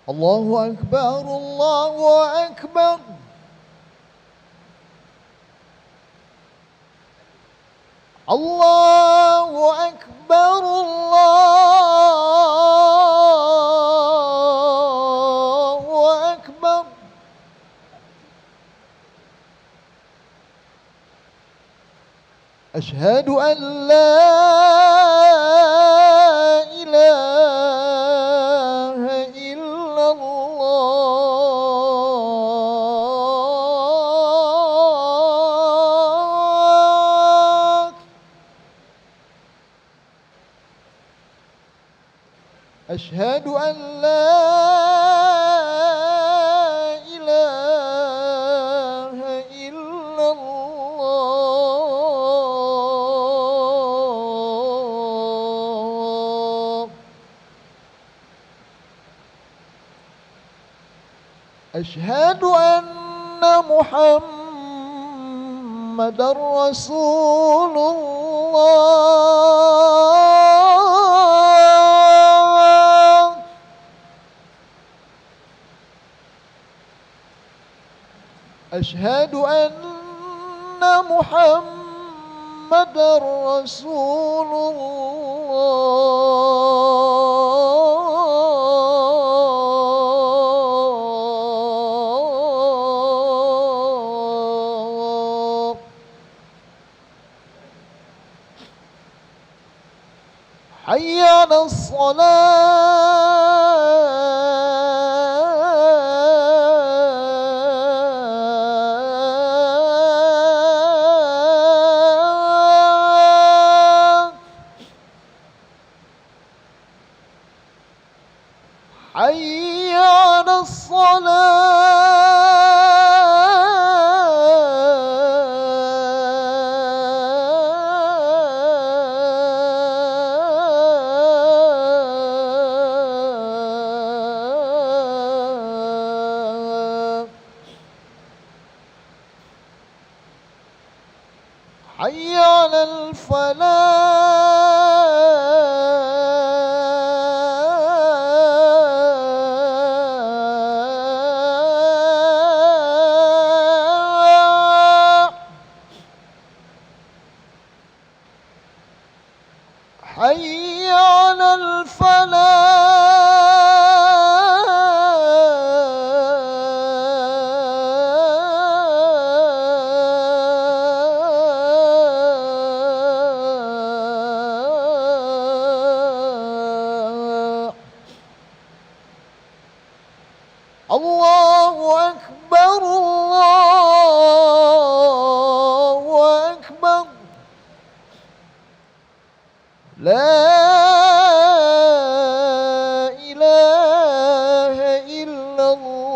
الله أكبر الله أكبر. الله أكبر الله أكبر. أشهد أن لا إله إلا الله. أشهد أن لا إله إلا الله. أشهد أن محمدًا رسول الله. أشهد أن محمدًا رسول الله. حي على الصلاة. حي على الصلاة. حي على الفلاح. حي على الفلاح. الله أكبر الله أكبر. لا إله إلا الله.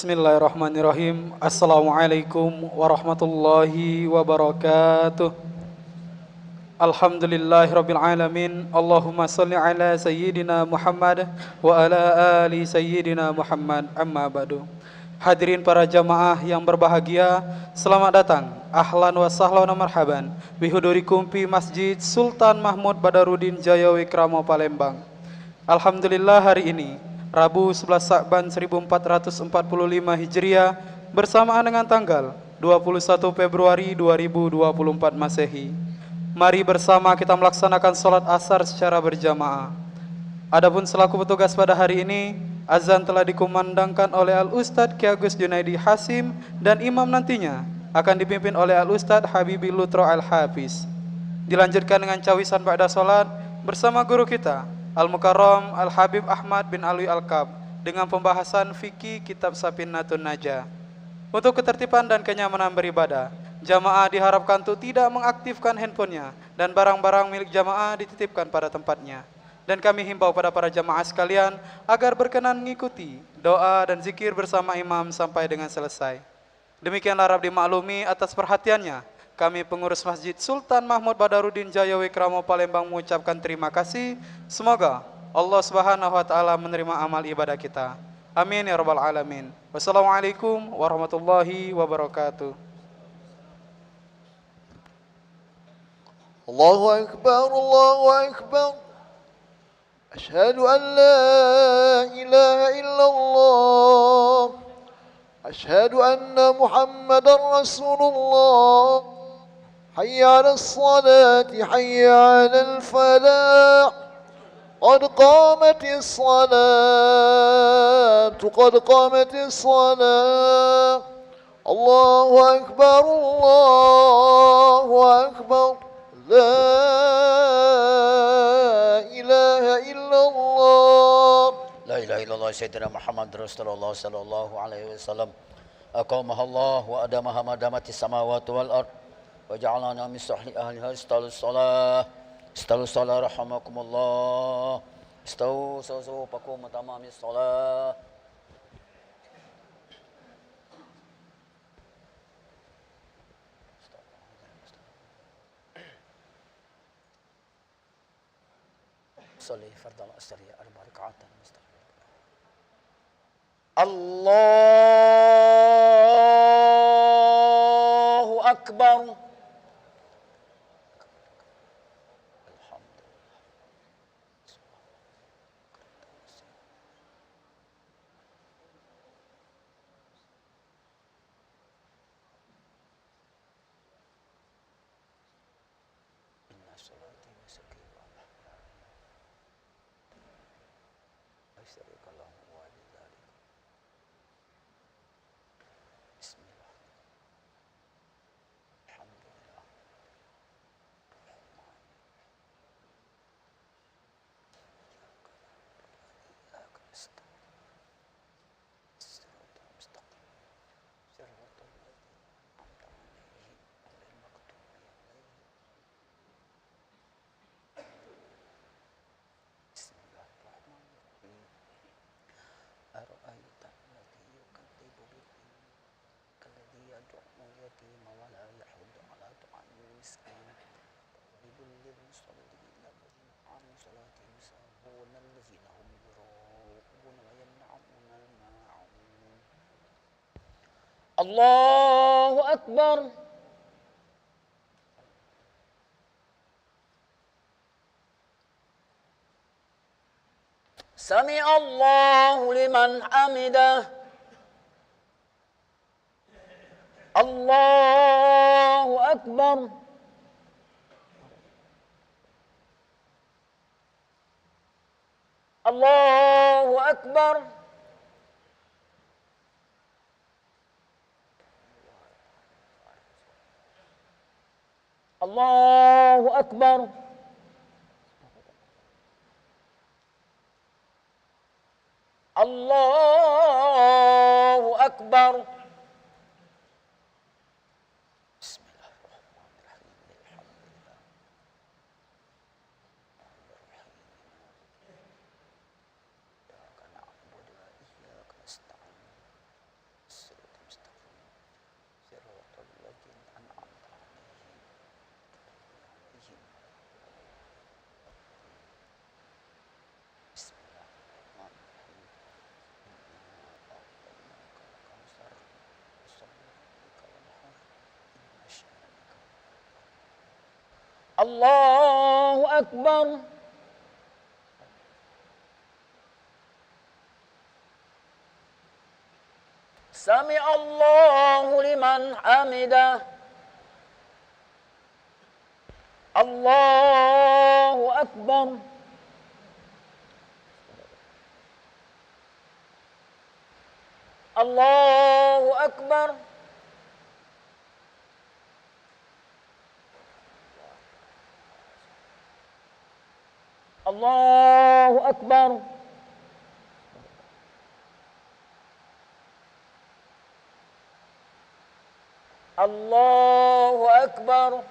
Bismillahirrahmanirrahim. Assalamualaikum warahmatullahi wabarakatuh. Alhamdulillahirabbil alamin. Allahumma shalli ala sayyidina Muhammad wa ala ali sayyidina Muhammad. Amma ba'du. Hadirin para jamaah yang berbahagia, selamat datang. Ahlan wa sahlan wa marhaban bihudurikum fi Masjid Sultan Mahmud Badarudin Jaya Wikramo Palembang. Alhamdulillah hari ini Rabu 11 Sa'ban 1445 Hijriah bersamaan dengan tanggal 21 Februari 2024 Masehi. Mari bersama kita melaksanakan sholat asar secara berjamaah. Adapun selaku petugas pada hari ini, azan telah dikumandangkan oleh Al-Ustadz Ki Agus Junaidi Hasim dan imam nantinya akan dipimpin oleh Al-Ustadz Habibi Lutro Al-Hafiz. Dilanjutkan dengan cawisan ba'da sholat bersama guru kita Al-Mukarram Al-Habib Ahmad bin Alwi Al-Kab dengan pembahasan fikih kitab Safinatun Najah. Untuk ketertiban dan kenyamanan beribadah, jamaah diharapkan untuk tidak mengaktifkan handphonenya dan barang-barang milik jamaah dititipkan pada tempatnya. Dan kami himbau pada para jamaah sekalian agar berkenan mengikuti doa dan zikir bersama imam sampai dengan selesai. Demikianlah harap dimaklumi atas perhatiannya. Kami pengurus Masjid Sultan Mahmud Badarudin Jaya Wikramo Palembang mengucapkan terima kasih. Semoga Allah Subhanahu wa taala menerima amal ibadah kita. Amin ya rabbal alamin. Wassalamualaikum warahmatullahi wabarakatuh. Allahu Akbar, Allahu Akbar. Asyhadu an la ilaha illallah. Asyhadu anna Muhammadar Rasulullah. حي على الصلاة حي على الفلاح قد قامت الصلاة قد قامت الصلاة الله أكبر الله أكبر لا إله إلا الله لا إله إلا الله سيدنا محمد رسول الله صلى الله عليه وسلم أقامها الله وأدامها ما دامت السماوات والأرض وجعلنا من صالح أهلها استووا الصلاة رحمكم الله استووا صفوفكم تمام الصلاة صلي فرض العصر 4 ركعات الله أكبر أرأيت الذي يكذب بالدين كالذي يدعو اليتيم ولا يحض على طعام المسكين فويل للمصلين الذين عن صلاتهم ساهون الذين هم يراءون ويمنعون الماعون الله أكبر سمع الله لمن حمده الله أكبر الله أكبر الله أكبر الله أكبر بسم الله الرحمن الرحيم الحمد لله إياك نعبد وإياك نستعين Allahu Akbar. Sami Allahu liman hamidah. Allahu Akbar. Allahu Akbar. Allahu Akbar. Allahu Akbar.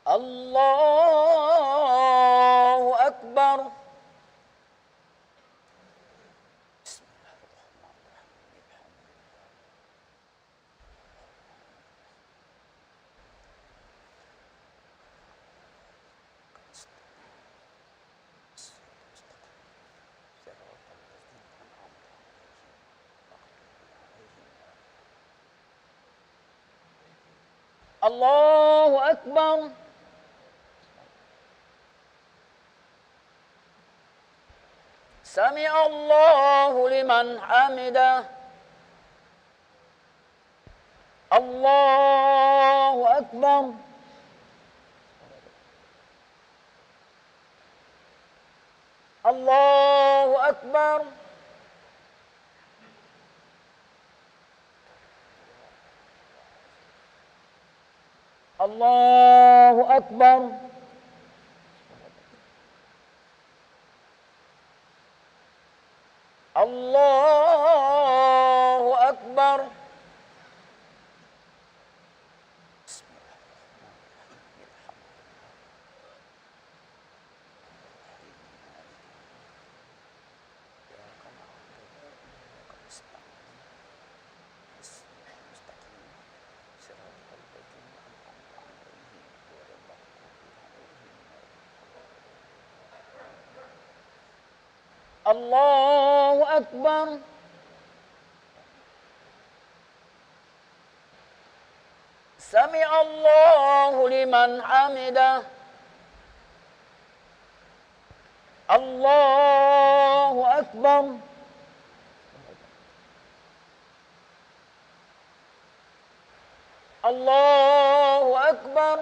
Allahu Akbar. Allahu Akbar. Sami Allahu liman hamidah. Allahu Akbar. Allahu Akbar. Allahu Akbar. Allahu Akbar. Allahu Akbar. Sami Allahu liman hamidah. Allahu Akbar. Allahu Akbar.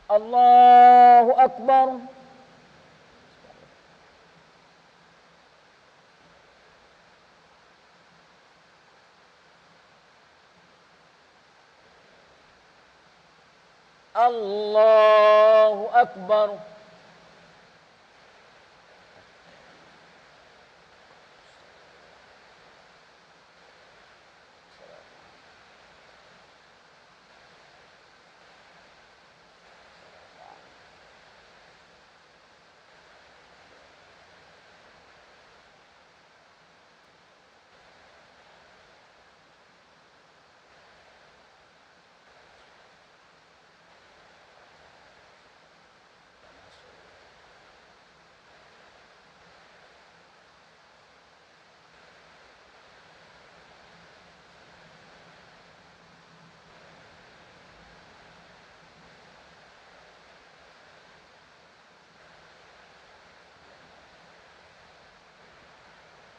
Allahu Akbar. Allahu Akbar.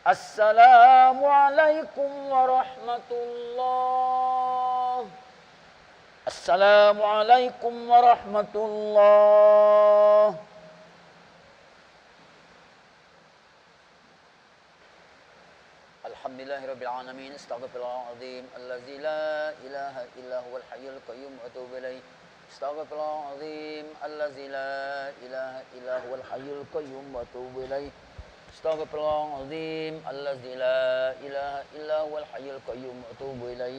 Assalamualaikum warahmatullah. Assalamualaikum warahmatullah. Alhamdulillahirabbil alamin. Astaghfirullahalazim allazi la ilaha illa huwal hayyul qayyum wa atubu ilaih. Astaghfirullahalazim allazi la ilaha illa huwal hayyul qayyum wa atubu ilaih. Astaghfirullahalazim allazi la ilaha illa huwal hayyul qayyum wa atubu ilaih.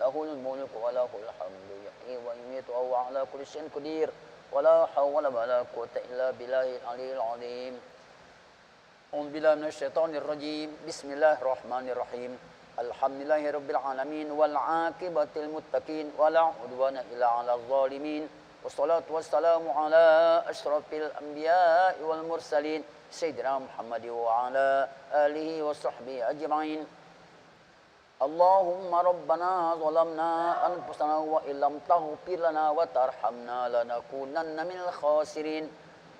له الملك وله الحمد يحيي ويميت وهو على كل شيء قدير ولا حول ولا قوة إلا بالله العلي العظيم. أعوذ بالله من الشيطان الرجيم. بسم الله الرحمن الرحيم. الحمد لله رب العالمين والعاقبة للمتقين ولا عدوان إلا على الظالمين والصلاة والسلام على أشرف الأنبياء والمرسلين سيدنا محمد وعلى آله وصحبه أجمعين. اللهم ربنا ظلمنا أنفسنا وإن لم تغفر لنا وترحمنا لنكونن من الخاسرين.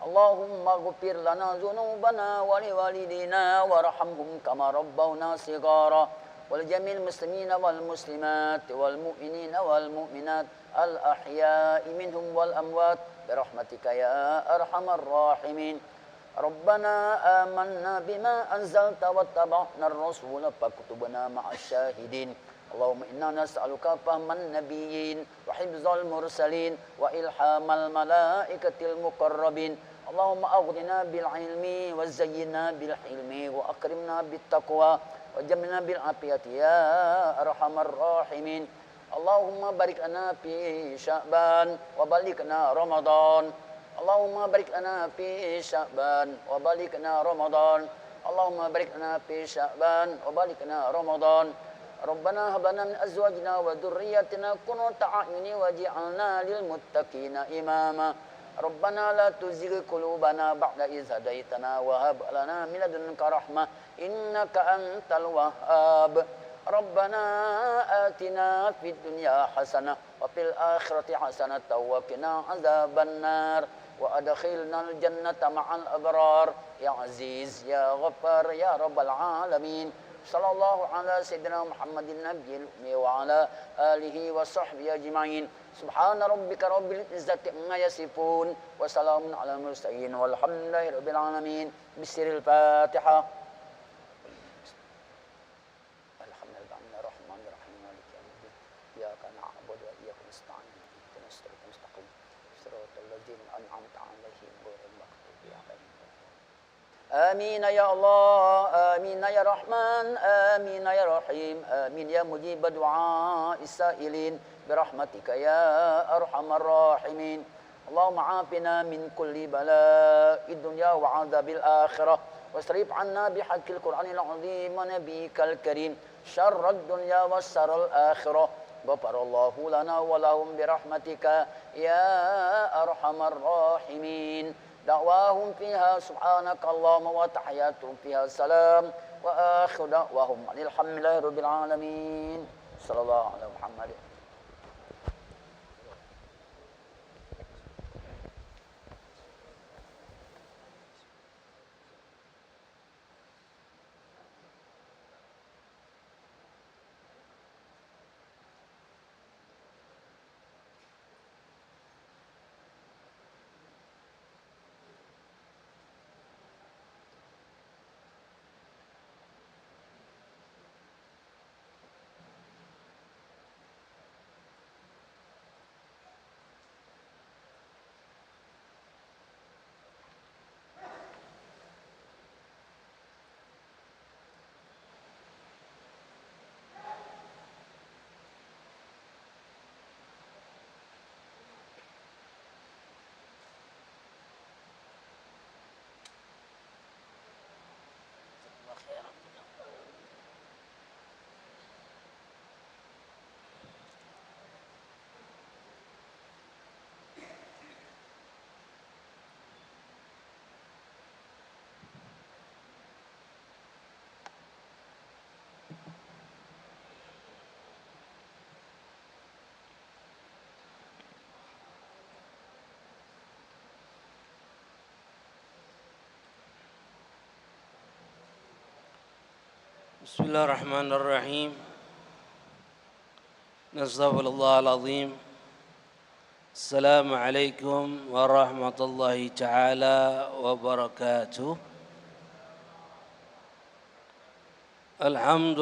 اللهم اغفر لنا ذنوبنا ولوالدينا وارحمهم كما ربونا صغارا ولجميع المسلمين والمسلمات والمؤمنين والمؤمنات الأحياء منهم والأموات برحمتك يا أرحم الراحمين. ربنا آمنا بما أنزلت واتبعنا الرسول فاكتبنا مع الشاهدين. اللهم إنا نسألك فهم النبيين وحفظ المرسلين وإلحام الملائكة المقربين. اللهم أغننا بالعلم وزينا بالحلم وأكرمنا بالتقوى وجملنا بالعافية يا أرحم الراحمين. اللهم بارك لنا في شعبان وبلغنا رمضان. اللهم بارك لنا في شعبان وبلغنا رمضان. اللهم بارك لنا في شعبان وبلغنا رمضان. ربنا هب لنا من أزواجنا وذرياتنا قرة أعين واجعلنا للمتقين إماما. ربنا لا تزغ قلوبنا بعد إذ هديتنا وهب لنا من لدنك رحمة إنك أنت الوهاب. ربنا آتنا في الدنيا حسنة وفي الآخرة حسنة وقنا عذاب النار وأدخلنا الجنة مع الأبرار يا عزيز يا غفار يا رب العالمين. صلى الله على سيدنا محمد النبي الأمي وعلى آله وصحبه أجمعين. سبحان ربك رب العزة عما يصفون وسلام على المرسلين والحمد لله رب العالمين. بسر الفاتحة. آمين يا الله آمين يا رحمن آمين يا رحيم آمين يا مجيب دعاء السائلين برحمتك يا أرحم الراحمين. اللهم عافنا من كل بلاء الدنيا وعذاب الآخرة واصرف عنا بحق القرآن العظيم ونبيك الكريم شر الدنيا وشر الآخرة. غفر الله لنا ولهم برحمتك يا أرحم الراحمين. دعواهم فيها سبحانك اللهم وتحياتهم فيها السلام وآخر دعواهم أن الحمد لله رب العالمين. صلى الله على محمد. بسم الله الرحمن الرحيم. نستغفر الله العظيم. السلام عليكم ورحمة الله تعالى وبركاته. الحمد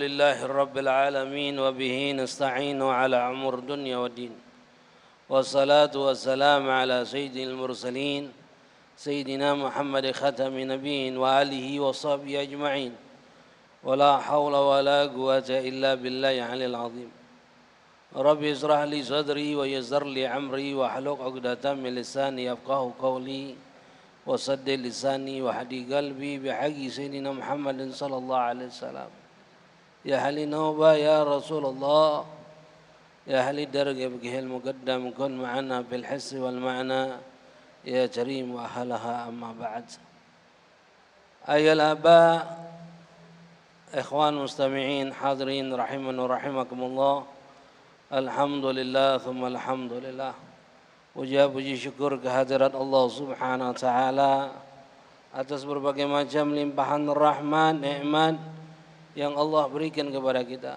لله رب العالمين وبه نستعين على أمور الدنيا والدين والصلاة والسلام على سيد المرسلين سيدنا محمد ختم نبيين وآله وصحبه أجمعين ولا حول ولا قوة إلا بالله العلي العظيم رب اشرح لي صدري ويسر لي أمري واحلل عقدة من لساني يفقهوا قولي وسدد لساني وهدي قلبي بحق سيدنا محمد صلى الله عليه وسلم يا أهل نوبة يا رسول الله يا أهل الدرجة بك المقدم كن معنا في الحس والمعنى يا كريم وأهلها أما بعد أيها الآباء إخوان مستمعين حاضرين رحمنا ورحمكم الله الحمد لله ثم الحمد لله Puja puji syukur kehadirat Allah Subhanahu wa taala atas berbagai macam limpahan rahmat, nikmat yang Allah berikan kepada kita.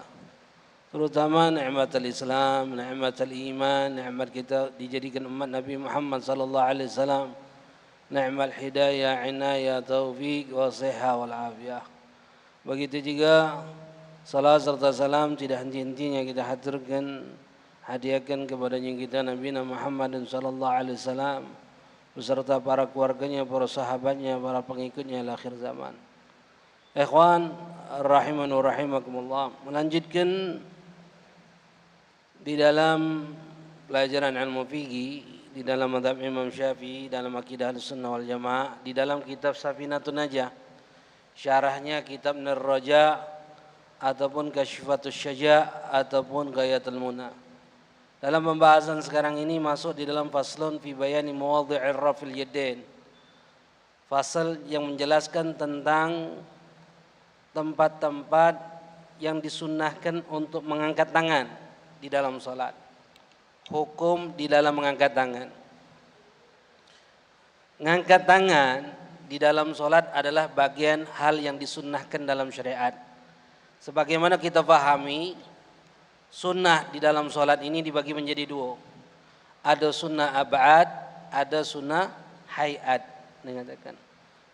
Terutama nikmat al-Islam, nikmat al-iman, nikmat kita dijadikan umat Nabi Muhammad sallallahu alaihi wasallam, nikmat hidayah, inayah, taufik, wasihah wal afiyah. Begitu juga salat serta salam tidak henti-hentinya kita haturkan hadiahkan kepada yang kita Nabi Muhammad sallallahu alaihi wasallam beserta para keluarganya, para sahabatnya, para pengikutnya di akhir zaman. Ikhwan rahimani wa rahimakumullah, melanjutkan di dalam pelajaran ilmu fikih di dalam mazhab Imam Syafi'i dalam akidah Ahlussunnah wal Jamaah di dalam kitab Safinatun Najah, syarahnya kitab Nir-Raja ataupun Kasyfatus Syaja ataupun Ghayatul Muna. Dalam pembahasan sekarang ini masuk di dalam faslun fi bayani mawadhi'ir rafil yadain. Fasal yang menjelaskan tentang tempat-tempat yang disunnahkan untuk mengangkat tangan di dalam salat. Hukum di dalam mengangkat tangan. Mengangkat tangan di dalam salat adalah bagian hal yang disunnahkan dalam syariat. Sebagaimana kita pahami, sunnah di dalam solat ini dibagi menjadi dua. Ada sunnah abad, ada sunnah hayat. Dikatakan.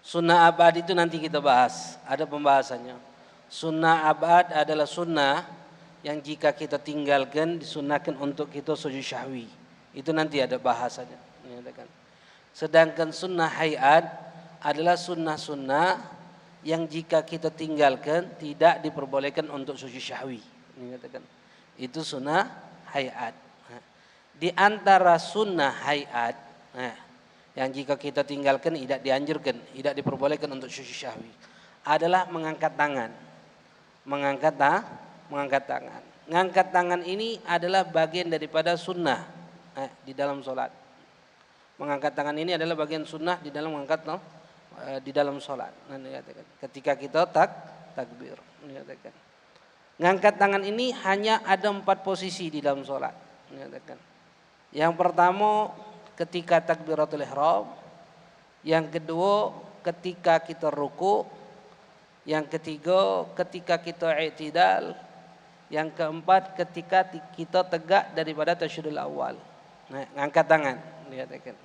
Sunnah abad itu nanti kita bahas, ada pembahasannya. Sunnah abad adalah sunnah yang jika kita tinggalkan disunnahkan untuk kita sujud syahwi. Itu nanti ada bahasannya. Dikatakan. Sedangkan sunnah hayat adalah sunnah-sunnah yang jika kita tinggalkan tidak diperbolehkan untuk sujud syahwi. Dikatakan. Itu sunnah hayat. Di antara sunnah hayat yang jika kita tinggalkan tidak dianjurkan, tidak diperbolehkan untuk sujud syahwi adalah mengangkat tangan. Mengangkat tangan. Mengangkat tangan ini adalah bagian daripada sunnah di dalam solat. Mengangkat tangan ini adalah bagian sunnah di dalam mengangkat di dalam solat. Ketika kita takbir. Ngangkat tangan ini hanya ada 4 posisi di dalam sholat. Yang pertama ketika takbiratul ihram, yang kedua ketika kita ruku, yang ketiga ketika kita i'tidal, yang keempat ketika kita tegak daripada tasyahudul awal. Ngangkat tangan dikatakan.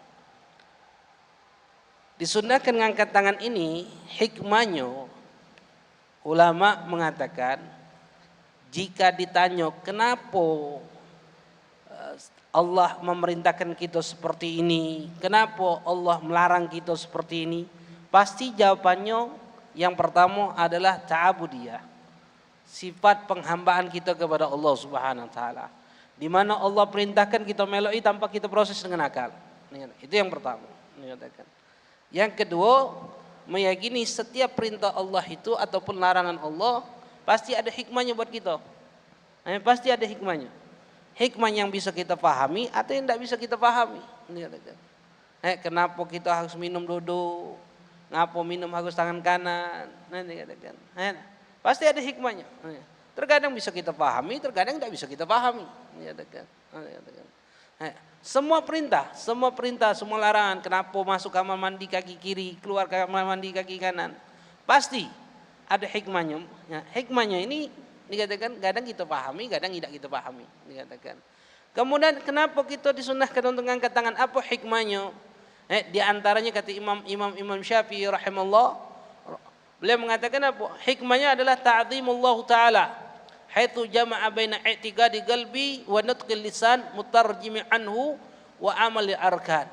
Disunnahkan ngangkat tangan ini, hikmahnya ulama mengatakan jika ditanya kenapa Allah memerintahkan kita seperti ini, kenapa Allah melarang kita seperti ini, pasti jawabannya yang pertama adalah ta'abudiyah, sifat penghambaan kita kepada Allah Subhanahu wa taala, di mana Allah perintahkan kita meloi tanpa kita proses dengan akal. Itu yang pertama. Yang kedua, meyakini setiap perintah Allah itu ataupun larangan Allah pasti ada hikmahnya buat kita. Pasti ada hikmahnya. Hikmah yang bisa kita pahami atau yang tidak bisa kita pahami. Kenapa kita harus minum duduk? Ngapa minum harus tangan kanan? Pasti ada hikmahnya. Terkadang bisa kita pahami, terkadang tidak bisa kita pahami. Semua perintah, semua larangan. Kenapa masuk kamar mandi kaki kiri, keluar kamar mandi kaki kanan? Pasti ada hikmahnya. Hikmahnya ini dikatakan kadang kita pahami, kadang tidak kita pahami. Dikatakan. Kemudian kenapa kita disunnahkan untuk mengangkat tangan? Apa hikmahnya? Di antaranya kata Imam Syafi'i rahimahullah, beliau mengatakan apa? Hikmahnya adalah ta'zimullah taala, haitsu jama'a baina i'tiqadi qalbi wa nutqil lisan mutarjimi anhu wa amali arkan.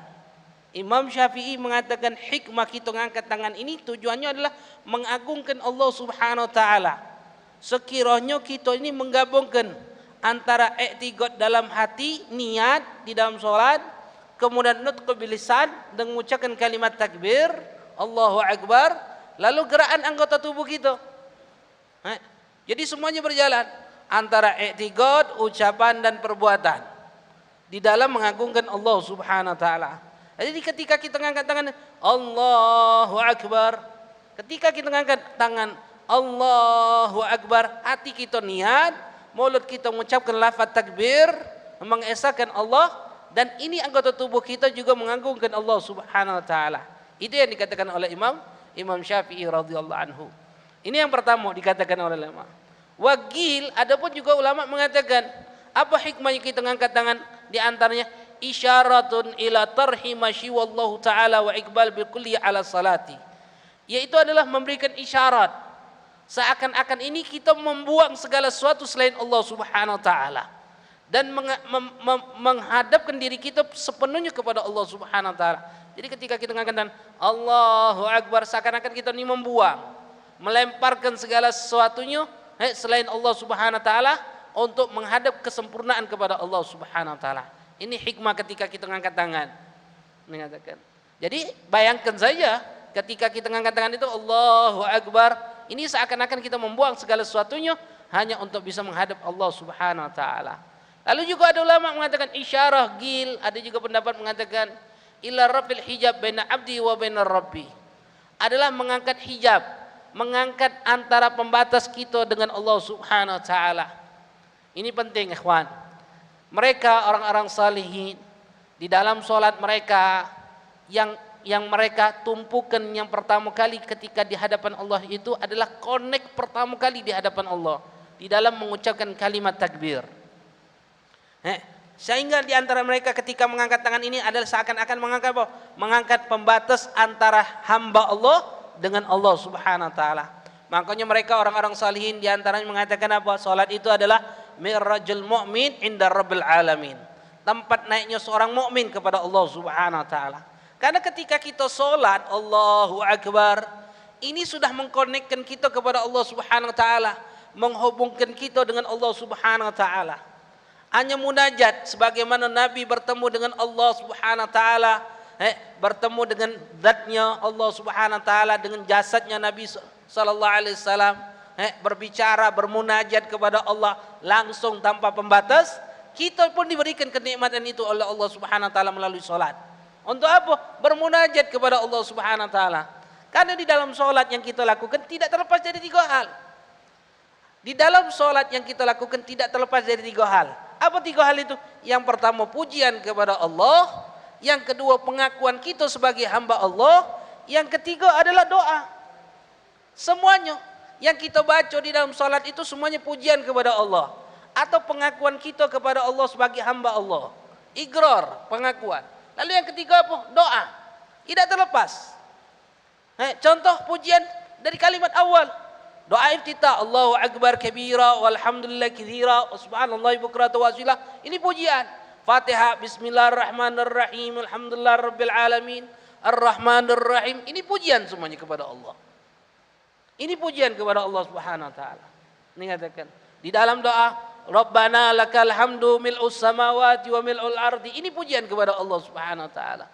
Imam Syafi'i mengatakan hikmah kita mengangkat tangan ini tujuannya adalah mengagungkan Allah Subhanahu wa taala. Sekiranya kita ini menggabungkan antara i'tiqad dalam hati, niat di dalam salat, kemudian nutq bil lisan dengan mengucapkan kalimat takbir, Allahu Akbar, lalu gerakan anggota tubuh kita. Jadi semuanya berjalan antara i'tiqad, ucapan dan perbuatan di dalam mengagungkan Allah Subhanahu wa taala. Jadi ketika kita mengangkat tangan Allahu Akbar, ketika kita mengangkat tangan Allahu Akbar, hati kita niat, mulut kita mengucapkan lafaz takbir, mengesahkan Allah, dan ini anggota tubuh kita juga mengagungkan Allah Subhanahu wa taala. Itu yang dikatakan oleh Imam Syafi'i radhiyallahu anhu. Ini yang pertama dikatakan oleh ulama. Wagil, adapun juga ulama mengatakan apa hikmahnya kita mengangkat tangan? Di antaranya isyaratun ila tarhi masyi wallahu taala wa iqbal bil kulli ala salati. Yaitu adalah memberikan isyarat seakan-akan ini kita membuang segala sesuatu selain Allah Subhanahu wa taala dan menghadapkan diri kita sepenuhnya kepada Allah Subhanahu wa taala. Jadi ketika kita mengatakan Allahu Akbar, seakan-akan kita ini membuang, melemparkan segala sesuatunya selain Allah Subhanahu wa taala untuk menghadap kesempurnaan kepada Allah Subhanahu wa taala. Ini hikmah ketika kita mengangkat tangan. Mengatakan. Jadi bayangkan saja ketika kita mengangkat tangan itu Allahu Akbar, ini seakan-akan kita membuang segala sesuatunya hanya untuk bisa menghadap Allah Subhanahu wa taala. Lalu juga ada ulama mengatakan isyarah gil, ada juga pendapat mengatakan ila rafil hijab baina abdi wa baina rabbi. Adalah mengangkat hijab, mengangkat antara pembatas kita dengan Allah Subhanahu wa taala. Ini penting ikhwan. Mereka orang-orang salihin di dalam solat mereka yang mereka tumpukan yang pertama kali ketika di hadapan Allah itu adalah connect pertama kali di hadapan Allah di dalam mengucapkan kalimat takbir. Sehingga di antara mereka ketika mengangkat tangan ini adalah seakan-akan mengangkat apa? Mengangkat pembatas antara hamba Allah dengan Allah Subhanahu wa taala. Makanya mereka orang-orang salihin di antaranya mengatakan apa? Salat itu adalah mi'rajul mu'min inda rabbil alamin. Tempat naiknya seorang mukmin kepada Allah Subhanahu wa taala. Karena ketika kita salat Allahu Akbar, ini sudah mengkonekkan kita kepada Allah Subhanahu wa taala, menghubungkan kita dengan Allah Subhanahu wa taala. Hanya munajat sebagaimana Nabi bertemu dengan Allah Subhanahu wa taala, bertemu dengan zatnya Allah Subhanahu wa taala, dengan jasadnya Nabi sallallahu alaihi wasallam, berbicara, bermunajat kepada Allah langsung tanpa pembatas. Kita pun diberikan kenikmatan itu oleh Allah Subhanahu wa taala melalui salat. Untuk apa? Bermunajat kepada Allah Subhanahu wa taala. Karena di dalam salat yang kita lakukan tidak terlepas dari tiga hal. Di dalam salat yang kita lakukan tidak terlepas dari tiga hal. Apa tiga hal itu? Yang pertama pujian kepada Allah, yang kedua pengakuan kita sebagai hamba Allah, yang ketiga adalah doa. Semuanya yang kita baca di dalam salat itu semuanya pujian kepada Allah atau pengakuan kita kepada Allah sebagai hamba Allah. Igrar, pengakuan. Lalu yang ketiga apa? Doa. Tidak terlepas. Contoh pujian dari kalimat awal. Doa iftitah, Allahu Akbar kabira walhamdulillah katsira wa subhanallahi bukratan wa asila. Ini pujian. Fatihah, bismillahirrahmanirrahim, alhamdulillahirabbil alamin, arrahmanirrahim. Ini pujian semuanya kepada Allah. Ini pujian kepada Allah Subhanahu wa taala. Ini katakan di dalam doa, Rabbana lakal hamdu mil'us samawati wa mil'ul ardi. Ini pujian kepada Allah Subhanahu wa taala.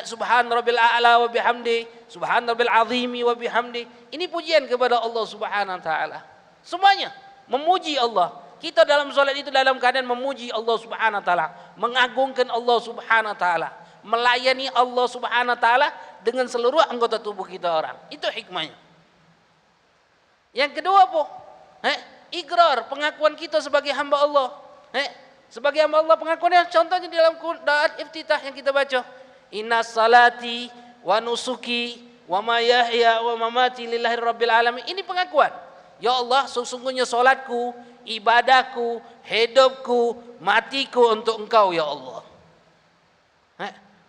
Subhan rabbil a'la wa bihamdi, subhan rabbil azimi wa bihamdi. Ini pujian kepada Allah Subhanahu wa taala. Semuanya memuji Allah. Kita dalam salat itu dalam keadaan memuji Allah Subhanahu wa taala, mengagungkan Allah Subhanahu wa taala, melayani Allah Subhanahu wa taala dengan seluruh anggota tubuh kita orang. Itu hikmahnya. Yang kedua apa? Igrar, pengakuan kita sebagai hamba Allah. Sebagai hamba Allah pengakuannya contohnya di dalam doa iftitah yang kita baca. Inna salati wa nusuki wa ma yahya wa mamati lillahi rabbil alamin. Ini pengakuan. Ya Allah, sesungguhnya salatku, ibadahku, hidupku, matiku untuk Engkau ya Allah.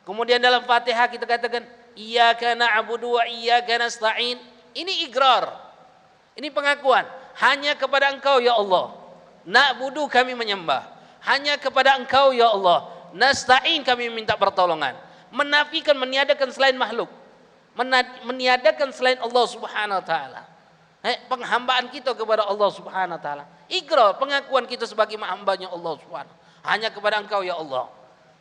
Kemudian dalam Fatihah kita katakan iyyaka na'budu wa iyyaka nasta'in. Ini igrar. Ini pengakuan. Hanya kepada Engkau ya Allah. Na'budu, kami menyembah. Hanya kepada Engkau ya Allah. Nasta'in, kami minta pertolongan. menafikan, meniadakan selain makhluk, meniadakan selain Allah Subhanahu wa taala. Penghambaan kita kepada Allah Subhanahu wa taala. Ikrar, pengakuan kita sebagai hambanya Allah Subhanahu. Hanya kepada Engkau ya Allah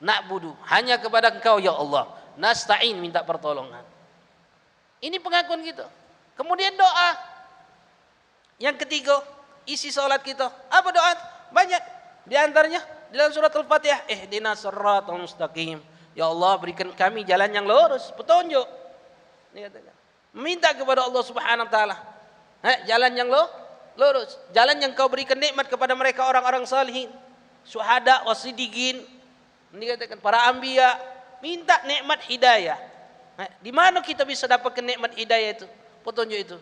na'budu, hanya kepada Engkau ya Allah nasta'in, minta pertolongan. Ini pengakuan kita. Kemudian doa. Yang ketiga, isi salat kita. Apa doa? Banyak. Di antaranya dalam surat Al-Fatihah, ihdinas siratal mustaqim. Ya Allah, berikan kami jalan yang lurus, petunjuk. Minta kepada Allah Subhanahu wa taala. Jalan yang lurus, jalan yang Kau berikan nikmat kepada mereka orang-orang salihin, syuhada, wasiddiqin. Dikatakan para anbiya, minta nikmat hidayah. Di mana kita bisa dapatkan nikmat hidayah itu? Petunjuk itu.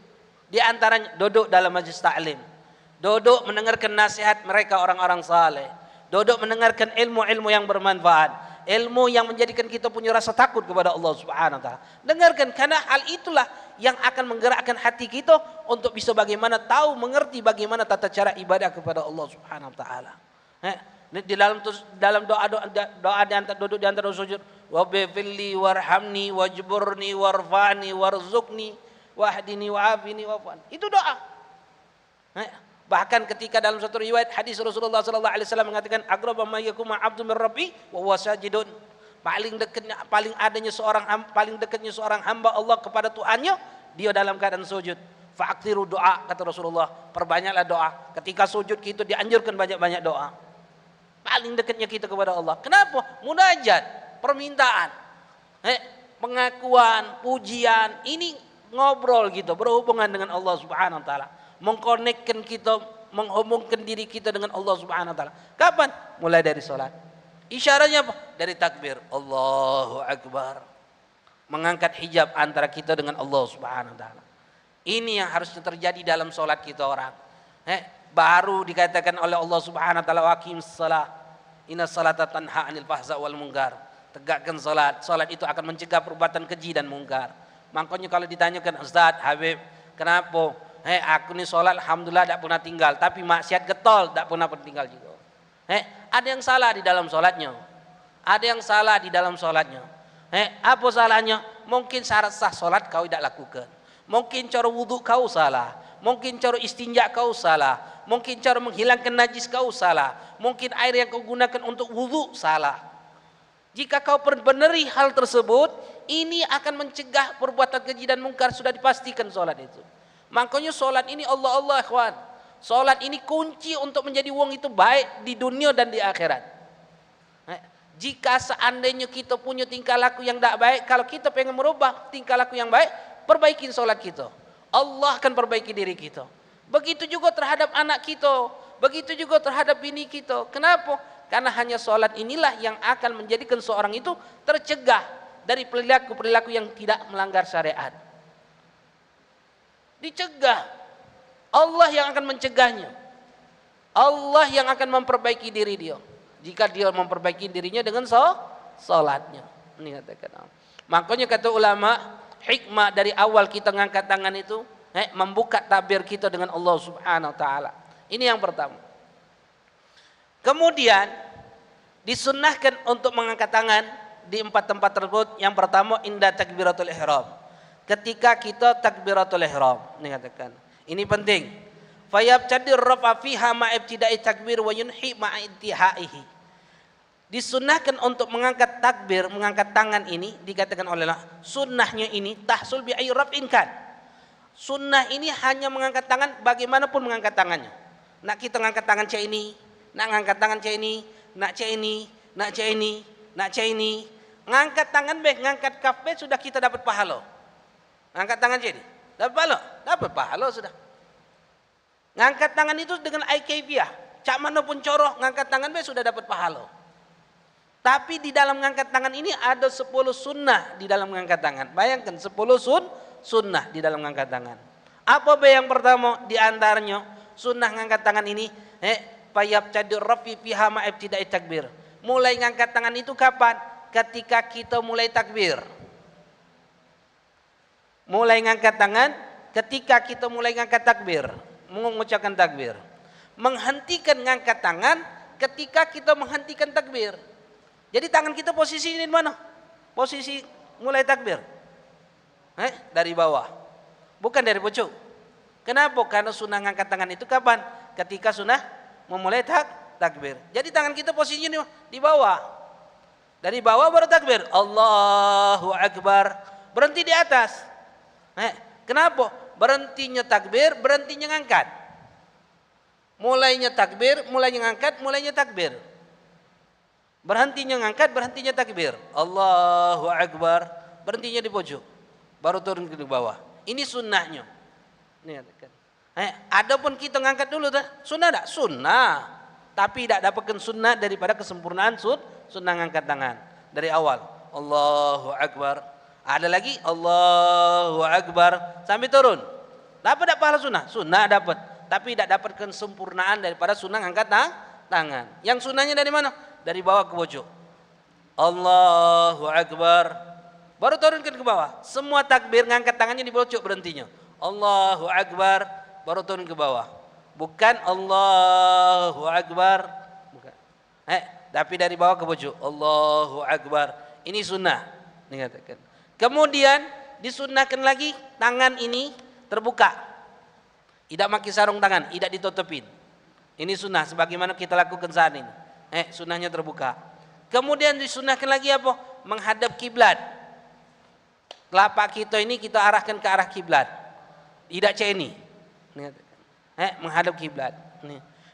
Di antaranya duduk dalam majlis ta'lim. Duduk mendengarkan nasihat mereka orang-orang saleh. Duduk mendengarkan ilmu-ilmu yang bermanfaat. Ilmu yang menjadikan kita punya rasa takut kepada Allah Subhanahu wa taala. Dengarkan, karena hal itulah yang akan menggerakkan hati kita untuk bisa bagaimana tahu, mengerti bagaimana tata cara ibadah kepada Allah Subhanahu wa taala. Di dalam doa di antara duduk di antara sujud, waghfirli warhamni wajburni warfa'ni warzuqni wahdini wa'afini wa'fan. Itu doa. Bahkan ketika dalam satu riwayat hadis Rasulullah sallallahu alaihi wasallam mengatakan, aqrabu ma yakunu 'abdu min rabbi wa huwa sajidun. Paling dekatnya seorang hamba Allah kepada Tuhannya, dia dalam keadaan sujud. Fa'aktsiru doa, kata Rasulullah, perbanyaklah doa. Ketika sujud kita dianjurkan banyak-banyak doa. Paling dekatnya kita kepada Allah. Kenapa? Munajat, permintaan, pengakuan, pujian, ini ngobrol gitu, berhubungan dengan Allah Subhanahu wa taala. Mengkonekkan kita, menghubungkan diri kita dengan Allah Subhanahu wa taala. Kapan? Mulai dari salat. Isyaratnya apa? Dari takbir, Allahu Akbar. Mengangkat hijab antara kita dengan Allah Subhanahu wa taala. Ini yang harusnya terjadi dalam salat kita orang. Baru dikatakan oleh Allah Subhanahu wa taala, waqimis shalah. Inna salata tanha 'anil fahsya wal munkar. Tegakkan salat. Salat itu akan mencegah perbuatan keji dan mungkar. Makanya kalau ditanyakan, Ustaz, Habib, kenapa? Aku ni solat alhamdulillah tak pernah tinggal, tapi maksiat getol tak pernah tinggal juga. Ada yang salah di dalam solatnya. Ada yang salah di dalam solatnya. Apa salahnya? Mungkin syarat sah solat kau tidak lakukan. Mungkin cara wudhu kau salah. Mungkin cara istinja kau salah. Mungkin cara menghilangkan najis kau salah. Mungkin air yang kau gunakan untuk wudhu salah. Jika kau perbeneri hal tersebut, ini akan mencegah perbuatan keji dan mungkar, sudah dipastikan solat itu. Makanya solat ini Allah ikhwan. Solat ini kunci untuk menjadi wong itu baik di dunia dan di akhirat. Jika seandainya kita punya tingkah laku yang tidak baik, kalau kita pengen merubah tingkah laku yang baik, perbaikin solat kita. Allah akan perbaiki diri kita. Begitu juga terhadap anak kita, begitu juga terhadap bini kita. Kenapa? Karena hanya solat inilah yang akan menjadikan seorang itu tercegah dari perilaku-perilaku yang tidak melanggar syariat. Dicegah. Allah yang akan mencegahnya. Allah yang akan memperbaiki diri dia. Jika dia memperbaiki dirinya dengan salatnya. Ini katakan. Makanya kata ulama, hikmah dari awal kita ngangkat tangan itu, membuka tabir kita dengan Allah Subhanahu wa taala. Ini yang pertama. Kemudian disunnahkan untuk mengangkat tangan di 4 tempat tersebut. Yang pertama inda takbiratul ihram. Ketika kita takbiratul ihram, ini katakan. Ini penting. Fayabtadir rafa fiha ma ibtida'i takbir wa yunhi ma intihaihi. Disunnahkan untuk mengangkat takbir, mengangkat tangan ini, dikatakan oleh Allah, sunnahnya ini tahsul bi ayyi raf'in kan. Sunnah ini hanya mengangkat tangan bagaimanapun mengangkat tangannya. Nak kita mengangkat tangan cek ini, nak mengangkat tangan cek ini, nak cek ini, nak cek ini, nak cek ini. Ngangkat tangan ngangkat kaf sudah kita dapat pahala. Ngangkat tangan jadi dapat pahala sudah. Ngangkat tangan itu dengan kaifiyah, cak mana pun coroh ngangkat tangan sudah dapat pahala. Tapi di dalam ngangkat tangan ini ada 10 sunnah di dalam ngangkat tangan. Bayangkan 10 sunnah di dalam ngangkat tangan. Apa yang pertama di antaranya sunnah ngangkat tangan ini? Fayabtadir rafi fiha ma ibtida'i takbir. Mulai ngangkat tangan itu kapan? Ketika kita mulai takbir. Mulai ngangkat tangan ketika kita mulai ngangkat takbir, mengucapkan takbir. Menghentikan ngangkat tangan ketika kita menghentikan takbir. Jadi tangan kita posisi di mana? posisi mulai takbir. Dari bawah. Bukan dari pucuk. Kenapa? Karena sunnah ngangkat tangan itu kapan? Ketika sunnah memulai takbir. Jadi tangan kita posisinya di bawah. Dari bawah baru takbir. Allahu Akbar. Berhenti di atas. Kenapa? Berhentinya takbir, berhentinya ngangkat. Mulainya takbir, mulainya ngangkat, mulainya takbir. Berhentinya ngangkat, berhentinya takbir. Allahu Akbar. Berhentinya di pojok. Baru turun ke bawah. Ini sunnahnya. Adapun kita ngangkat dulu dah. Sunnah tak? Sunnah. Tapi tidak dapatkan sunnah daripada kesempurnaan sunnah ngangkat tangan. Dari awal. Allahu Akbar. Ada lagi. Allahu Akbar. Sampai turun. Dapat tak pahala sunnah? Sunnah dapat. Tapi tidak dapatkan sempurnaan daripada sunnah ngangkat tangan. Yang sunnahnya dari mana? Dari bawah ke pojok. Allahu Akbar. Baru turunkan ke bawah. Semua takbir ngangkat tangannya di pojok berhentinya. Allahu Akbar. Baru turun ke bawah. Bukan Allahu Akbar. Bukan. Tapi dari bawah ke pojok. Allahu Akbar. Ini sunnah. Dikatakan. Kemudian disunnahkan lagi tangan ini terbuka. Tidak pakai sarung tangan. Tidak ditutupin. Ini sunnah sebagaimana kita lakukan saat ini. Sunnahnya terbuka. Kemudian disunnahkan lagi apa? Menghadap kiblat. Telapak kita ini kita arahkan ke arah kiblat. Tidak ceni. Menghadap kiblat.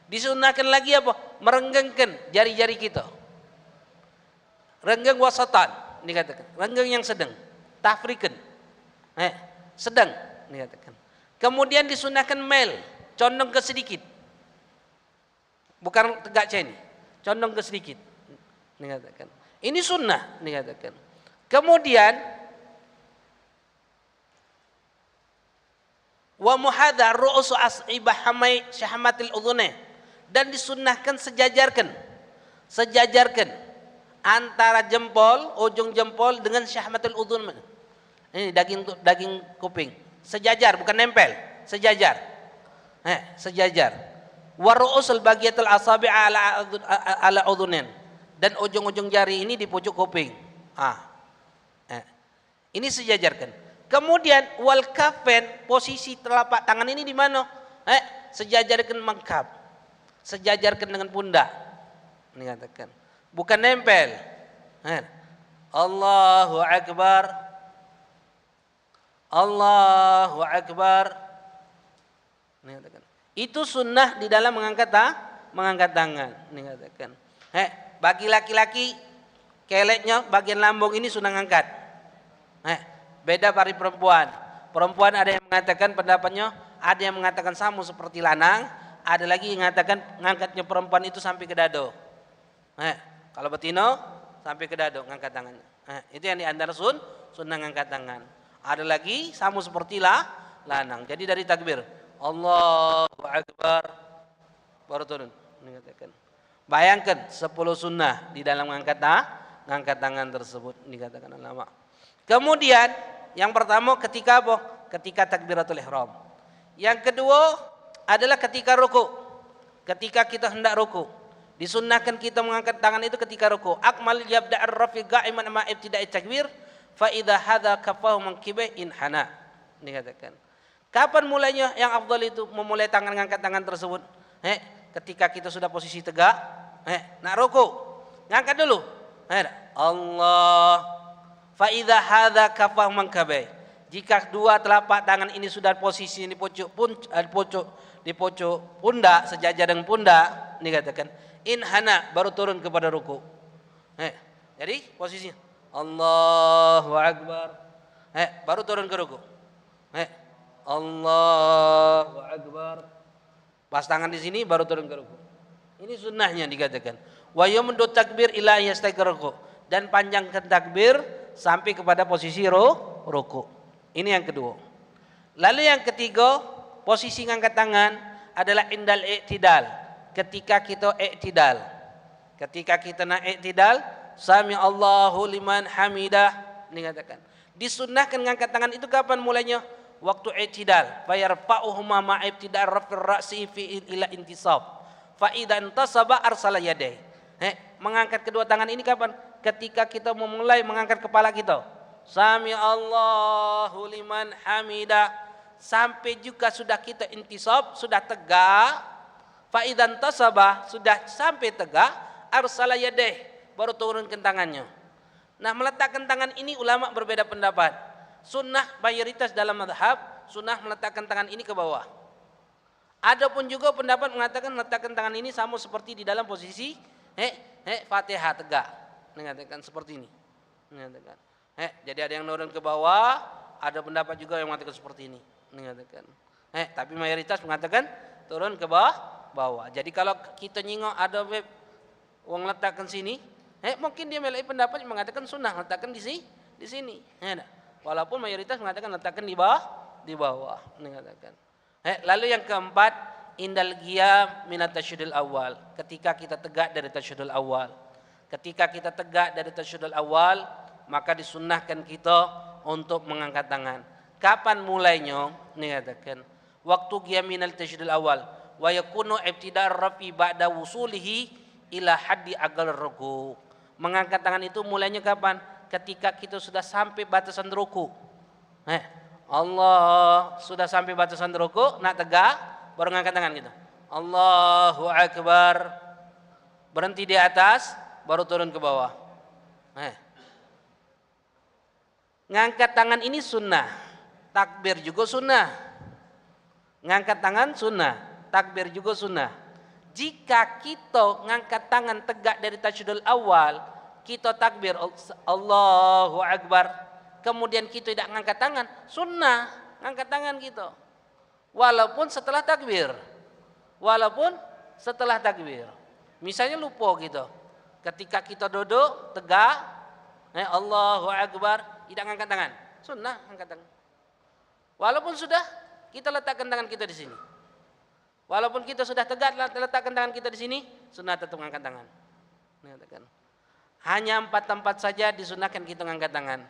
Disunnahkan lagi apa? Merenggangkan jari-jari kita. Renggang wasatan dikatakan. Renggang yang sedang. Tafrikan. Sedang dikatakan. Kemudian disunnahkan mel, condong ke sedikit. Bukan tegak ceni. Condong ke sedikit. Dikatakan. Ini sunnah dikatakan. Kemudian wa muhadha ru'usu as'ibahamai syahmatil udhunain, dan disunnahkan sejajarkan antara jempol, ujung jempol dengan syahmatul udhun. Ini daging kuping. Sejajar, bukan nempel, sejajar. Sejajar. Wa ru'usul bagiyatul asabi' ala udhunain, dan ujung-ujung jari ini di pojok kuping. Ini sejajarkan. Kemudian wal kafen, posisi telapak tangan ini di mana? Sejajarkan mangkap. Sejajarkan dengan pundak. Ini katakan. Bukan nempel. Allahu Akbar. Allahu Akbar. Ini katakan. Itu sunnah di dalam mengangkat tangan. Ini katakan. Bagi laki-laki keleknya bagian lambung ini sunnah ngangkat. Beda dari perempuan. Perempuan ada yang mengatakan pendapatnya, ada yang mengatakan sama seperti lanang, ada lagi yang mengatakan ngangkatnya perempuan itu sampai ke dado. Kalau betina sampai ke dado ngangkat tangannya. Itu yang di antara sunnah ngangkat tangan. Ada lagi sama seperti lanang. Jadi dari takbir Allahu Akbar baru turun. Dikatakan. Bayangkan 10 sunnah di dalam ngangkat tangan tersebut, dikatakan ulama. Kemudian yang pertama ketika apa? Ketika takbiratul ihram. Yang kedua adalah ketika ruku. Ketika kita hendak ruku. Disunnahkan kita mengangkat tangan itu ketika ruku. Akmal yabda'ar rafi qa'iman ma ibtida'i takbir fa idza hadza kafahu mankibai in hana. Dikatakan. Kapan mulainya yang afdal itu memulai ngangkat tangan tersebut? Ketika kita sudah posisi tegak, nak ruku. Ngangkat dulu. Allah. Fa idza hadza kafah mankabai. Jika dua telapak tangan ini sudah posisi di pojok pundak, sejajar dengan pundak, dikatakan inhana, baru turun kepada ruku. Jadi posisinya Allahu Akbar. Baru turun ke ruku. Allahu Akbar. Pas tangan di sini baru turun ke ruku. Ini sunnahnya dikatakan. Wa yamdu takbir ila yastaqir ruku, dan panjangkan takbir sampai kepada posisi ruku. Ini yang kedua. Lalu yang ketiga, posisi ngangkat tangan adalah indal i'tidal. Ketika kita i'tidal. Ketika kita nak i'tidal, sami Allahu liman hamidah, dikatakan. Disunnahkan ngangkat tangan itu kapan mulainya? Waktu i'tidal. Fa yarfa'uhuma ma ibtida'ir raf'ir ra'si fi ila intisab. Fa idza intasaba arsala yadayhi. Mengangkat kedua tangan ini kapan? ketika kita memulai mengangkat kepala kita. Sami Allahu liman hamidah. Sampai juga sudah kita intisab, sudah tegak. Fa'idan tasabah, sudah sampai tegak. Arsala yadeh, baru turunkan tangannya. Nah, meletakkan tangan ini ulama berbeda pendapat. Sunnah mayoritas dalam madhab, sunnah meletakkan tangan ini ke bawah. Adapun juga pendapat mengatakan meletakkan tangan ini sama seperti di dalam posisi Fatihah tegak. Mengatakan seperti ini. Mengatakan. Jadi ada yang nurun ke bawah, ada pendapat juga yang mengatakan seperti ini. Mengatakan. Tapi mayoritas mengatakan turun ke bawah. Jadi kalau kita nyingok ada web wong letakkan sini, mungkin dia melalui pendapat yang mengatakan sunnah letakkan di sini. Walaupun mayoritas mengatakan letakkan di bawah. Mengatakan. Lalu yang keempat, indal qiyam minat tasyahudul awal. Ketika kita tegak dari tasyahudul awal. Ketika kita tegak dari tasyahudul awal, maka disunnahkan kita untuk mengangkat tangan. Kapan mulainya? Dikatakan waktu qiyam minal tasyahudul awal wa yakunu ibtida'ar rafi ba'da wusulihi ila haddi agal ruku. Mengangkat tangan itu mulainya kapan? Ketika kita sudah sampai batasan ruku. Allah sudah sampai batasan ruku, nak tegak, baru ngangkat tangan gitu. Allahu Akbar. Berhenti di atas, baru turun ke bawah. Ngangkat tangan ini sunnah. Takbir juga sunnah. Ngangkat tangan sunnah. Takbir juga sunnah. Jika kita ngangkat tangan tegak dari tasyahudul awal, kita takbir Allahu Akbar. Kemudian kita tidak ngangkat tangan, sunnah ngangkat tangan kita. Walaupun setelah takbir. Misalnya lupa gitu. Ketika kita duduk tegak, Allahu Akbar, tidak ngangkat tangan, sunnah ngangkat tangan. Walaupun sudah kita letakkan tangan kita di sini. Walaupun kita sudah tegak letakkan tangan kita di sini, sunnah tetap ngangkat tangan. Hanya 4 tempat saja disunahkan kita ngangkat tangan.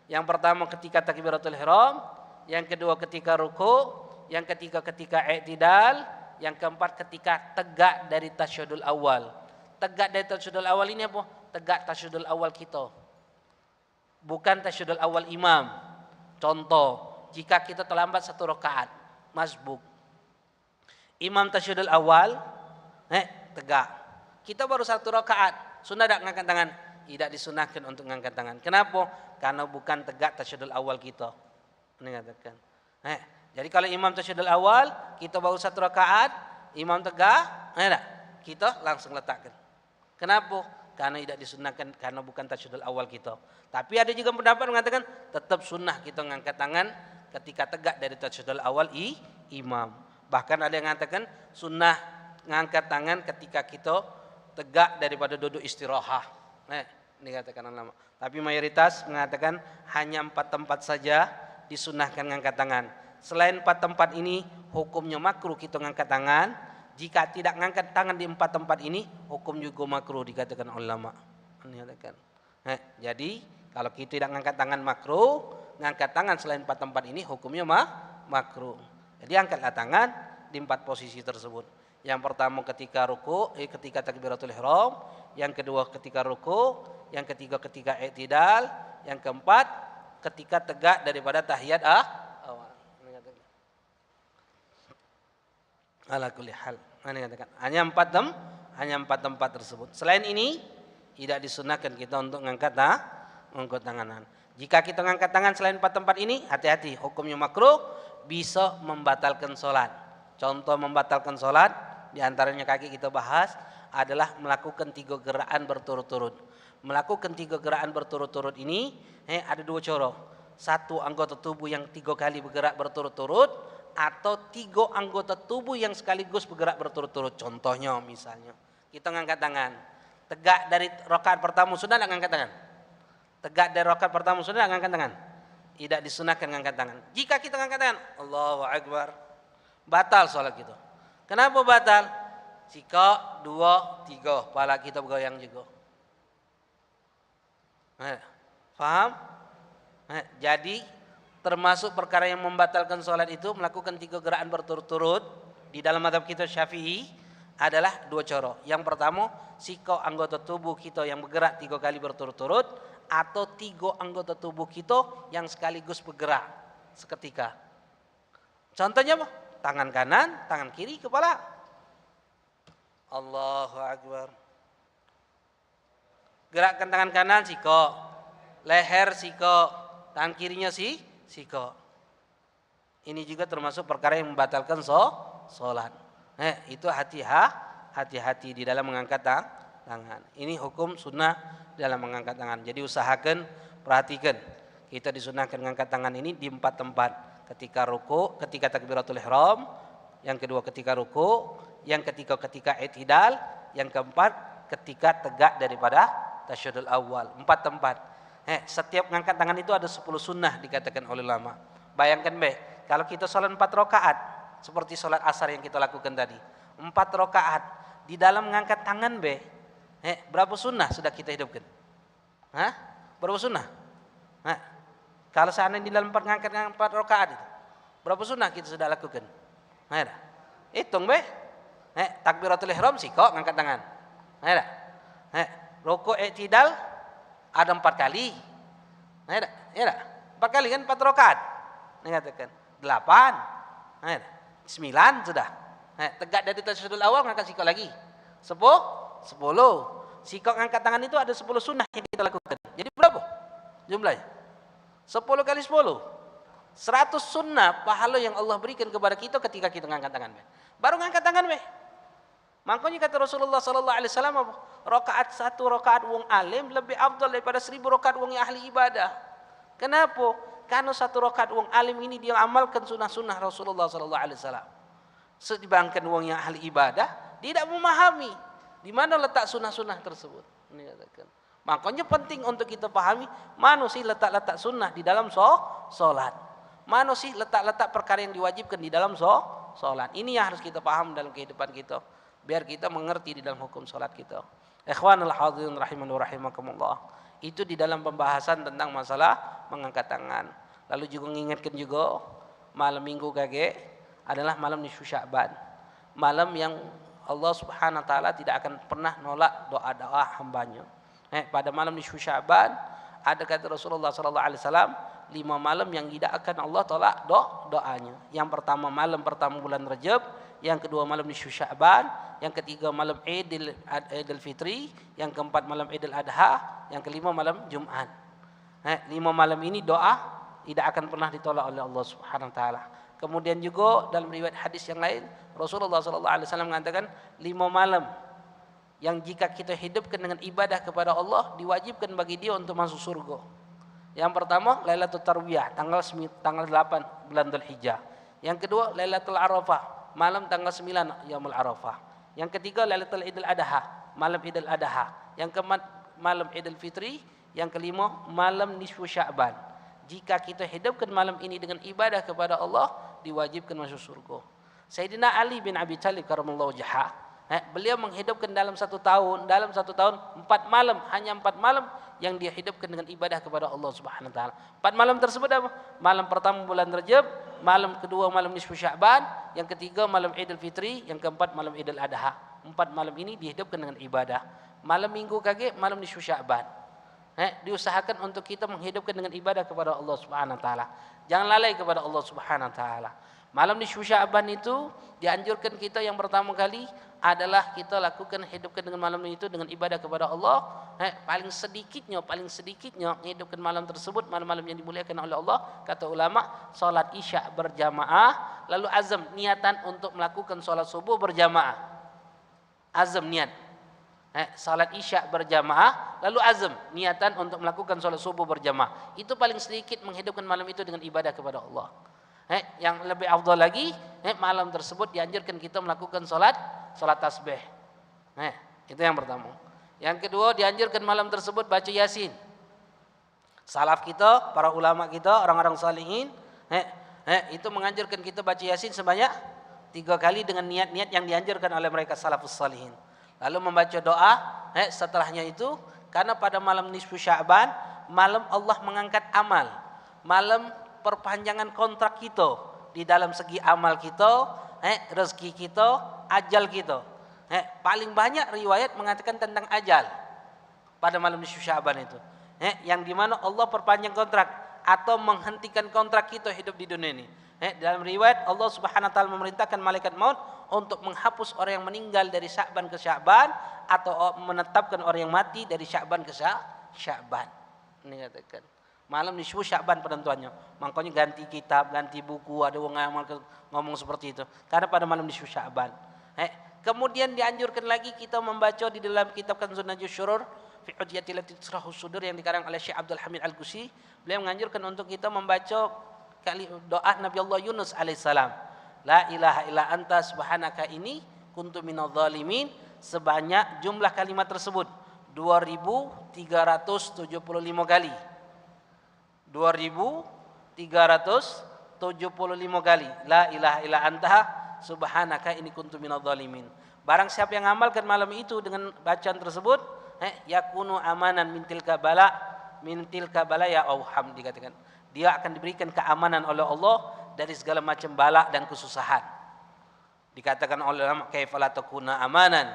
Yang pertama ketika takbiratul ihram, yang kedua ketika ruku, yang ketiga ketika i'tidal, yang keempat ketika tegak dari tasyahudul awal. Tegak dari tasyahudul awal ini apa? Tegak tasyahudul awal kita. Bukan tasyahudul awal imam. Contoh, jika kita terlambat 1 rakaat, masbuk. Imam tasyahudul awal, tegak. Kita baru 1 rakaat, sunnah tak ngangkat tangan? Tidak disunahkan untuk ngangkat tangan. Kenapa? Karena bukan tegak tasyahudul awal kita. Ini katakan. Jadi kalau imam tasyahudul awal, kita baru 1 rakaat, imam tegak, kita langsung letakkan. Kenapa? Karena tidak disunahkan, karena bukan tasyahudul awal kita. Tapi ada juga pendapat mengatakan tetap sunnah kita ngangkat tangan ketika tegak dari tasyahudul awal imam. Bahkan ada yang mengatakan sunnah ngangkat tangan ketika kita tegak daripada duduk istirahat. Dikatakan ulama. Tapi mayoritas mengatakan hanya 4 tempat saja disunahkan ngangkat tangan. Selain 4 tempat ini hukumnya makruh kita ngangkat tangan. Jika tidak ngangkat tangan di 4 tempat ini hukum juga makruh dikatakan ulama. Dikatakan. Jadi kalau kita tidak ngangkat tangan makruh, ngangkat tangan selain 4 tempat ini hukumnya makruh. Jadi angkatlah tangan di 4 posisi tersebut. Yang pertama ketika ruku, ketika takbiratul ihram, yang kedua ketika ruku, yang ketiga ketika i'tidal, yang keempat ketika tegak daripada tahiyat awal. Ala kulli hal. Hanya 4 tempat tersebut. Selain ini tidak disunahkan kita untuk mengangkat tangan. Jika kita mengangkat tangan selain 4 tempat ini, hati-hati, hukumnya makruh, bisa membatalkan sholat. Contoh membatalkan sholat, di antaranya kaki kita bahas adalah melakukan 3 gerakan berturut-turut. Melakukan 3 gerakan berturut-turut ini ada 2 cara. 1 anggota tubuh yang 3 kali bergerak berturut-turut, atau 3 anggota tubuh yang sekaligus bergerak berturut-turut. Contohnya misalnya kita ngangkat tangan, tegak dari rakaat pertama sudah tidak ngangkat tangan. Tegak dari rakaat pertama sudah tidak ngangkat tangan. Tidak disunahkan ngangkat tangan. Jika kita ngangkat tangan, Allahu Akbar, batal sholat kita. Kenapa batal? Jika 2, 3 kepala kita bergoyang juga. Faham? Jadi termasuk perkara yang membatalkan sholat itu melakukan 3 gerakan berturut-turut di dalam mazhab kita Syafi'i adalah dua coro. Yang pertama, siko anggota tubuh kita yang bergerak 3 kali berturut-turut, atau 3 anggota tubuh kita yang sekaligus bergerak seketika. Contohnya apa? Tangan kanan, tangan kiri, kepala. Allahu Akbar. Gerakkan tangan kanan, siko. Leher, siko. Tangan kirinya siko. Ini juga termasuk perkara yang membatalkan sholat. Itu hati-hati di dalam mengangkat tangan. Ini hukum sunnah dalam mengangkat tangan. Jadi usahakan, perhatikan. Kita disunahkan mengangkat tangan ini di 4 tempat. Ketika ruku, ketika takbiratul ihram, yang kedua ketika ruku, yang ketiga ketika i'tidal, yang keempat ketika tegak daripada tasyahudul awal. 4 tempat. Setiap mengangkat tangan itu ada 10 sunnah dikatakan oleh ulama. Bayangkan kalau kita sholat 4 rakaat seperti sholat asar yang kita lakukan tadi, 4 rakaat di dalam mengangkat tangan berapa sunnah sudah kita hidupkan? Berapa sunnah? Kalau seandainya di dalam mengangkat 4 rakaat itu, berapa sunnah kita sudah lakukan? Hitung takbiratul ihram siko ngangkat tangan. Ruku i'tidal ada 4 kali. 4 kali kan 4 rakaat. Dikatakan 8. 9 sudah. Tegak dari tasyahudul awal ngangkat siko lagi. 10. Siko ngangkat tangan itu ada 10 sunnah yang kita lakukan. Jadi berapa jumlahnya? 10 kali 10. 100 sunnah pahala yang Allah berikan kepada kita ketika kita ngangkat tangan. Baru ngangkat tangan Makanya kata Rasulullah sallallahu alaihi wasallam, rakaat 1 rakaat wong alim lebih afdal daripada 1000 rakaat wong yang ahli ibadah. Kenapa? Karena 1 rakaat wong alim ini dia amalkan sunnah-sunnah Rasulullah sallallahu alaihi wasallam. Sedibandingkan wong yang ahli ibadah tidak memahami di mana letak sunnah-sunnah tersebut. Ini katakan. Makanya penting untuk kita pahami mana sih letak-letak sunnah di dalam sholat. Mana sih letak-letak perkara yang diwajibkan di dalam sholat. Ini yang harus kita paham dalam kehidupan kita. Biar kita mengerti di dalam hukum sholat kita. Ikhwanul hadirin rahimani wa rahimakumullah. Itu di dalam pembahasan tentang masalah mengangkat tangan. Lalu juga mengingatkan juga malam minggu adalah malam nisfu Sya'ban. Malam yang Allah Subhanahu wa taala tidak akan pernah nolak doa-doa hambanya. Pada malam nisfu Sya'ban ada kata Rasulullah sallallahu alaihi wasallam 5 malam yang tidak akan Allah tolak doanya. Yang pertama malam pertama bulan Rajab, yang kedua malam nisfu Sya'ban, yang ketiga malam Idul Fitri, yang keempat malam Idul Adha, yang kelima malam Jumat. 5 malam ini doa tidak akan pernah ditolak oleh Allah Subhanahu wa taala. Kemudian juga dalam riwayat hadis yang lain Rasulullah sallallahu alaihi wasallam mengatakan 5 malam yang jika kita hidupkan dengan ibadah kepada Allah diwajibkan bagi dia untuk masuk surga. Yang pertama Lailatul Tarwiyah tanggal 8 bulan Dzulhijjah. Yang kedua Lailatul Arafah malam tanggal 9 Yaumul Arafah. Yang ketiga Lailatul Idul Adha malam Idul Adha. Yang keempat malam Idul Fitri. Yang kelima malam nisfu Sya'ban. Jika kita hidupkan malam ini dengan ibadah kepada Allah diwajibkan masuk surga. Sayyidina Ali bin Abi Thalib karamallahu wajhah, beliau menghidupkan dalam 1 tahun 4 malam, hanya 4 malam yang dia hidupkan dengan ibadah kepada Allah Subhanahu wa taala. 4 malam tersebut apa? Malam pertama bulan Rajab, malam kedua malam nisfu Sya'ban, yang ketiga malam Idul Fitri, yang keempat malam Idul Adha. 4 malam ini dihidupkan dengan ibadah. Malam minggu malam nisfu Sya'ban. Diusahakan untuk kita menghidupkan dengan ibadah kepada Allah Subhanahu wa taala. Jangan lalai kepada Allah Subhanahu wa taala. Malam nisfu Sya'ban itu dianjurkan kita yang pertama kali adalah kita lakukan hidupkan dengan malam itu dengan ibadah kepada Allah. Paling sedikitnya hidupkan malam tersebut, malam-malam yang dimuliakan oleh Allah. Kata ulama, salat Isya berjamaah, lalu azam niatan untuk melakukan salat subuh berjamaah. Azam niat. Salat Isya berjamaah, lalu azam niatan untuk melakukan salat subuh berjamaah. Itu paling sedikit menghidupkan malam itu dengan ibadah kepada Allah. Yang lebih afdal lagi, malam tersebut dianjurkan kita melakukan salat tasbih. Itu yang pertama. Yang kedua, dianjurkan malam tersebut baca Yasin. Salaf kita, para ulama kita, orang-orang salihin, itu menganjurkan kita baca Yasin sebanyak 3 kali dengan niat-niat yang dianjurkan oleh mereka salafus salihin. Lalu membaca doa, setelahnya itu karena pada malam nisfu Sya'ban, malam Allah mengangkat amal. Malam perpanjangan kontrak kita di dalam segi amal kita, rezeki kita, ajal kita. Paling banyak riwayat mengatakan tentang ajal pada malam nisfu Sya'ban itu. Yang dimana Allah perpanjang kontrak atau menghentikan kontrak kita hidup di dunia ini. Dalam riwayat Allah Subhanahu wa taala memerintahkan malaikat maut untuk menghapus orang yang meninggal dari Sya'ban ke Sya'ban atau menetapkan orang yang mati dari Sya'ban ke Sya'ban. Ini katakan malam nisfu Sya'ban penentuannya. Makanya ganti kitab, ganti buku, ada orang ngomong seperti itu. Karena pada malam nisfu Sya'ban. Kemudian dianjurkan lagi kita membaca di dalam kitab Kanzun Najus Syurur fi Hujjati Lati Tisrahus Sudur yang dikarang oleh Syekh Abdul Hamid Al-Qusi. Beliau menganjurkan untuk kita membaca doa Nabi Allah Yunus alaihissalam. La ilaha illa anta subhanaka ini kuntu minadh dhalimin, sebanyak jumlah kalimat tersebut 2375 kali. 2375 kali. La ilaha illa anta subhanaka ini kuntu minadh dhalimin. Barang siapa yang amalkan malam itu dengan bacaan tersebut, yakunu amanan min tilka bala ya auham, dikatakan dia akan diberikan keamanan oleh Allah dari segala macam bala dan kesusahan. Dikatakan oleh ulama kaifala takuna amanan,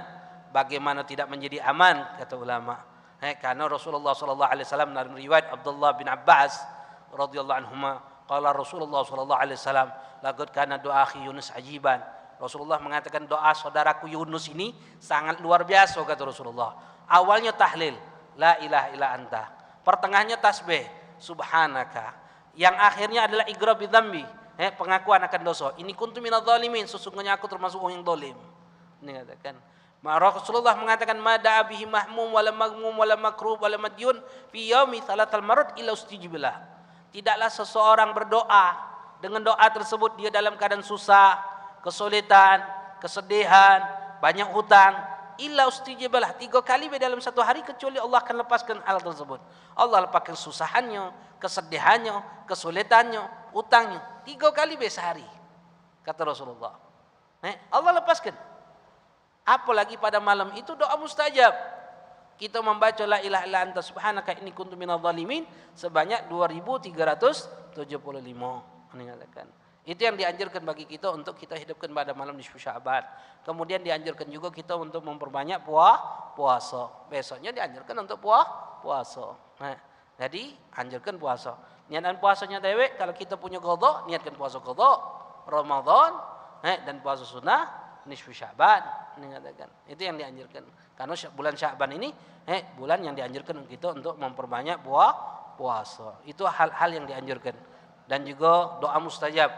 bagaimana tidak menjadi aman, kata ulama. Karena Rasulullah sallallahu alaihi wasallam dalam riwayat Abdullah bin Abbas radhiyallahu anhuma, qala Rasulullah sallallahu alaihi wasallam laqad kana doa akhi Yunus ajiban. Rasulullah mengatakan doa saudaraku Yunus ini sangat luar biasa, kata Rasulullah. Awalnya tahlil, la ilaha illa anta. Pertengahnya tasbih, subhanaka. Yang akhirnya adalah iqrar bidzambi, pengakuan akan dosa. Ini kuntu minadh dhalimin, sesungguhnya aku termasuk orang yang zalim. Ini katakan. Rasulullah mengatakan mada bihi mahmum wala maghmum wala makrub wala madyun fi yaumi salatal marad illa ustijibillah. Tidaklah seseorang berdoa dengan doa tersebut dia dalam keadaan susah, kesulitan, kesedihan, banyak hutang, illa ustijibalah, 3 kali dalam satu hari, kecuali Allah akan lepaskan hal tersebut. Allah lepaskan susahannya, kesedihannya, kesulitannya, hutangnya 3 kali sehari, kata Rasulullah. Allah lepaskan. Apalagi pada malam itu doa mustajab. Kita membaca la ilaha illa anta subhanaka inni kuntu minadh dhalimin sebanyak 2375. Meninggalkan. Itu yang dianjurkan bagi kita untuk kita hidupkan pada malam nisfu Sya'ban. Kemudian dianjurkan juga kita untuk memperbanyak puasa. Besoknya dianjurkan untuk puasa. Jadi anjurkan puasa. Niatan puasanya dewek, kalau kita punya qadha, niatkan puasa qadha Ramadan dan puasa sunnah nisfu Sya'ban. Itu yang dianjurkan. Karena bulan Sya'ban ini bulan yang dianjurkan kita untuk memperbanyak puasa. Itu hal-hal yang dianjurkan. Dan juga doa mustajab.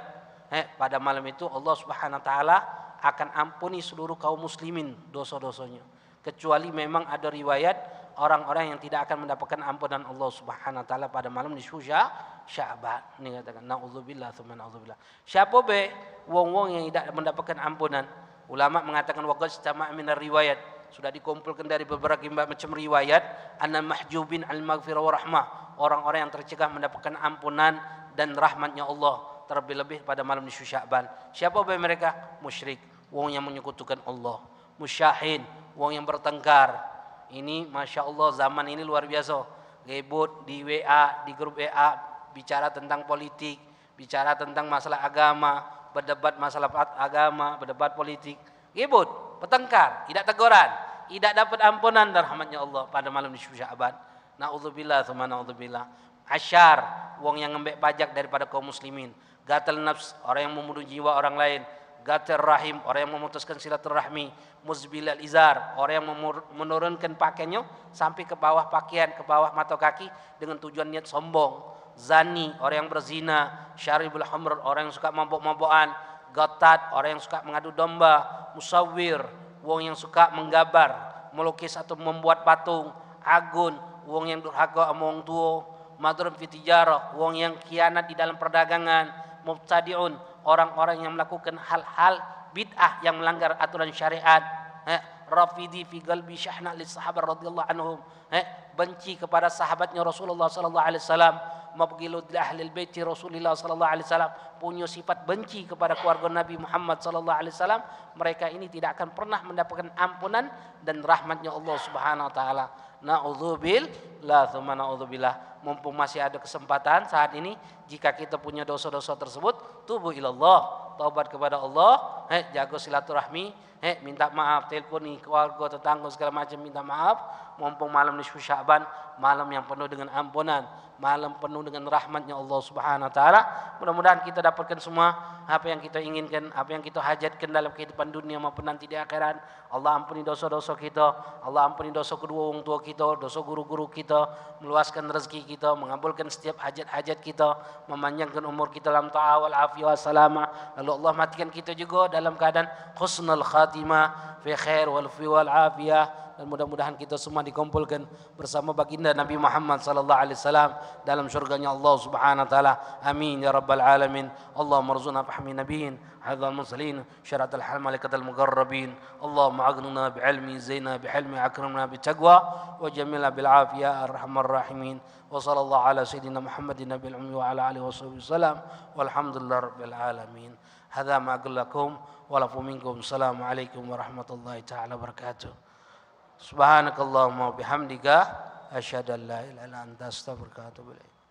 Pada malam itu Allah Subhanahu wa taala akan ampuni seluruh kaum muslimin dosa-dosanya. Kecuali memang ada riwayat orang-orang yang tidak akan mendapatkan ampunan Allah Subhanahu wa taala pada malam nisfu Sya'ban. Ini katakan naudzubillah tsumma naudzubillah. Siapa wong-wong yang tidak mendapatkan ampunan? Ulama mengatakan waqad istama' min riwayat, sudah dikumpulkan dari beberapa macam riwayat, anna mahjubin al maghfirah wa rahmah, orang-orang yang tercegah mendapatkan ampunan dan rahmatnya Allah, terlebih-lebih pada malam nisfu Sya'ban. Siapa mereka? Musyrik, wong yang menyekutukan Allah. Musyahin, wong yang bertengkar. Ini Masya Allah zaman ini luar biasa. Gebut di WA, di grup WA, bicara tentang politik, bicara tentang masalah agama, berdebat masalah agama, berdebat politik. Gebut, bertengkar, tidak teguran, tidak dapat ampunan dan rahmatnya Allah pada malam nisfu Sya'ban. Na'udzubillah tsumma na'udzubillah. Asyar, wong yang ngembek pajak daripada kaum muslimin. Gatal nafs, orang yang membunuh jiwa orang lain. Gatal rahim, orang yang memutuskan silaturahmi. Muzbil al-izar, orang yang menurunkan pakaiannya sampai ke bawah pakaian, ke bawah mata kaki dengan tujuan niat sombong. Zani, orang yang berzina. Syaribul hamr, orang yang suka mabok-mabokan. Gatat, orang yang suka mengadu domba. Musawwir, wong yang suka menggambar, melukis atau membuat patung. Agun, wong yang durhaka sama wong tua. Madrun fi tijarah, wong yang khianat di dalam perdagangan. Mubtadi'un, orang-orang yang melakukan hal-hal bid'ah yang melanggar aturan syariat. Rafidi fi qalbi syahna lis sahabat radhiyallahu anhum, benci kepada sahabatnya Rasulullah sallallahu alaihi wasallam. Mabghilu li ahli bait Rasulullah sallallahu alaihi wasallam, punya sifat benci kepada keluarga Nabi Muhammad sallallahu alaihi wasallam. Mereka ini tidak akan pernah mendapatkan ampunan dan rahmatnya Allah Subhanahu wa taala. Na'udzubillah tsumma na'udzubillah. Mumpung masih ada kesempatan saat ini, jika kita punya dosa-dosa tersebut, tubu ilallah, taubat kepada Allah, jaga silaturahmi, minta maaf, telponi keluarga, tetangga segala macam, minta maaf. Mumpung malam nisfu Sya'ban, malam yang penuh dengan ampunan, malam penuh dengan rahmatnya Allah Subhanahu wa taala. Mudah-mudahan kita dapatkan semua apa yang kita inginkan, apa yang kita hajatkan dalam kehidupan dunia maupun nanti di akhirat. Allah ampuni dosa-dosa kita, Allah ampuni dosa kedua orang tua kita, dosa guru-guru kita, meluaskan rezeki kita, mengabulkan setiap hajat-hajat kita, memanjangkan umur kita dalam ta'awal afiyah salamah. Lalu Allah matikan kita juga dalam keadaan husnul khatimah, fi khair wal fi wal afiyah. Dan mudah-mudahan kita semua dikumpulkan bersama baginda Nabi Muhammad sallallahu alaihi wasallam dalam surganya Allah Subhanahu wa taala. Amin ya rabbal alamin. Allahumma arzuqna fahmi nabiyyin hadzal mursalin syaratal hal malaikatal muqarrabin. Allahumma aghnina bi'ilmi zaina bihilmi akramna bitaqwa wa jamilna bil afiyah arhamar rahimin. Wa sallallahu ala sayyidina Muhammadin nabiyil ummi wa ala alihi wasallam walhamdulillahi rabbil alamin. Hadza ma aqul lakum wa lakum minkum. Assalamualaikum warahmatullahi taala wabarakatuh. Subhanakallahumma bihamdika asyhadu an la ilaha illa anta astaghfiruka wa atubu ilaik.